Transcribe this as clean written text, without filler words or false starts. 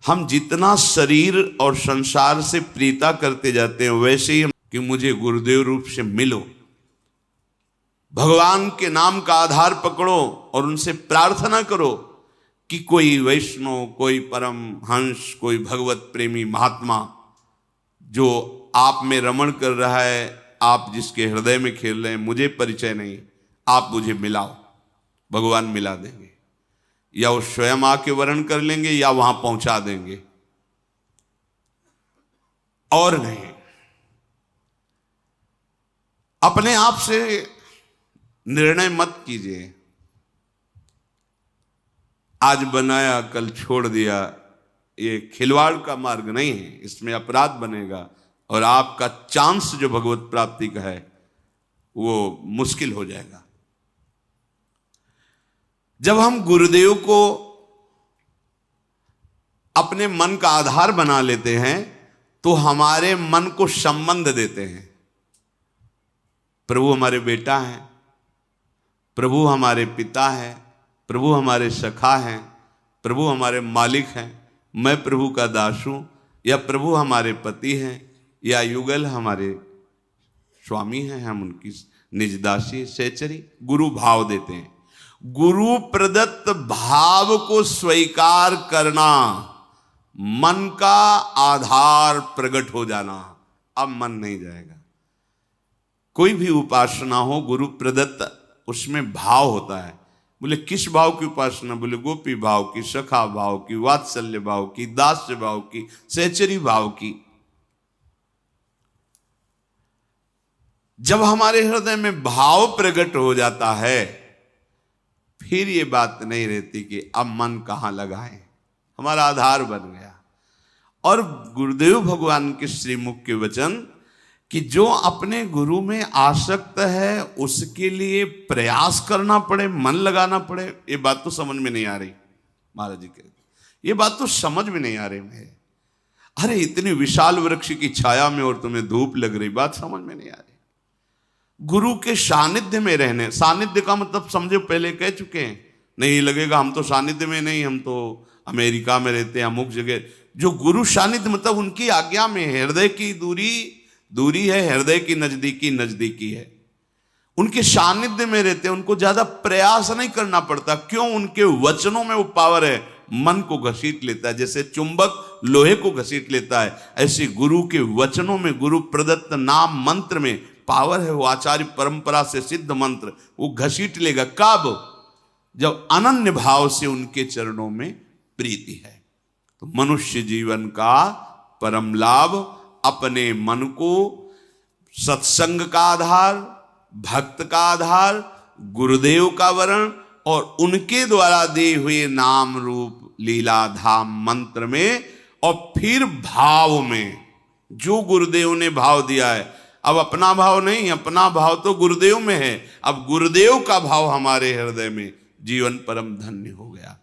हम जितना शरीर और संसार से प्रीता करते जाते हैं, वैसे ही कि मुझे गुरुदेव रूप से मिलो, भगवान के नाम का आधार पकड़ो और उनसे प्रार्थना करो कि कोई वैष्णव, कोई परम हंस, कोई भगवत प्रेमी महात्मा जो आप में रमण कर रहा है, आप जिसके हृदय में खेल रहे हैं, मुझे परिचय नहीं, आप मुझे मिलाओ। भगवान मिला देंगे, या वो स्वयं आके वर्ण कर लेंगे या वहां पहुंचा देंगे, और नहीं। अपने आप से निर्णय मत कीजिए, आज बनाया कल छोड़ दिया, ये खिलवाड़ का मार्ग नहीं है, इसमें अपराध बनेगा और आपका चांस जो भगवत प्राप्ति का है वो मुश्किल हो जाएगा। जब हम गुरुदेव को अपने मन का आधार बना लेते हैं तो हमारे मन को संबंध देते हैं। प्रभु हमारे बेटा हैं, प्रभु हमारे पिता हैं, प्रभु हमारे सखा हैं, प्रभु हमारे मालिक हैं, मैं प्रभु का दास हूं, या प्रभु हमारे पति हैं, या युगल हमारे स्वामी हैं, हम उनकी निज दासी सहचरी। गुरु भाव देते हैं। गुरु प्रदत्त भाव को स्वीकार करना, मन का आधार प्रकट हो जाना। अब मन नहीं जाएगा। कोई भी उपासना हो गुरु प्रदत्त, उसमें भाव होता है। बोले किस भाव की उपासना? बोले गोपी भाव की, सखा भाव की, वात्सल्य भाव की, दास्य भाव की, सहचरी भाव की। जब हमारे हृदय में भाव प्रकट हो जाता है, फिर ये बात नहीं रहती कि अब मन कहां लगाएं, हमारा आधार बन गया। और गुरुदेव भगवान के श्रीमुख के वचन कि जो अपने गुरु में आसक्त है उसके लिए प्रयास करना पड़े, मन लगाना पड़े, ये बात तो समझ में नहीं आ रही। महाराज जी कहते ये बात तो समझ में नहीं आ रही है। अरे इतनी विशाल वृक्ष की छाया में और तुम्हें धूप लग रही, बात समझ में नहीं आ रही। गुरु के सानिध्य में रहने, सानिध्य का मतलब समझो, पहले कह चुके हैं, नहीं लगेगा हम तो सानिध्य में नहीं, हम तो अमेरिका में रहते हैं, अमुक जगह। जो गुरु सानिध्य मतलब उनकी आज्ञा में है, हृदय की दूरी है, हृदय की नजदीकी है। उनके सानिध्य में रहते हैं, उनको ज्यादा प्रयास नहीं करना पड़ता। क्यों? उनके वचनों में वो पावर है, मन को घसीट लेता है। जैसे चुंबक लोहे को घसीट लेता है, ऐसे गुरु के वचनों में, गुरु प्रदत्त नाम मंत्र में पावर है। वो आचार्य परंपरा से सिद्ध मंत्र वो घसीट लेगा। कब? जब अनन्य भाव से उनके चरणों में प्रीति है। तो मनुष्य जीवन का परम लाभ अपने मन को सत्संग का आधार, भक्त का आधार, गुरुदेव का वर्ण और उनके द्वारा दिए हुए नाम रूप लीला धाम मंत्र में, और फिर भाव में जो गुरुदेव ने भाव दिया है। अब अपना भाव नहीं, अपना भाव तो गुरुदेव में है। अब गुरुदेव का भाव हमारे हृदय में, जीवन परम धन्य हो गया।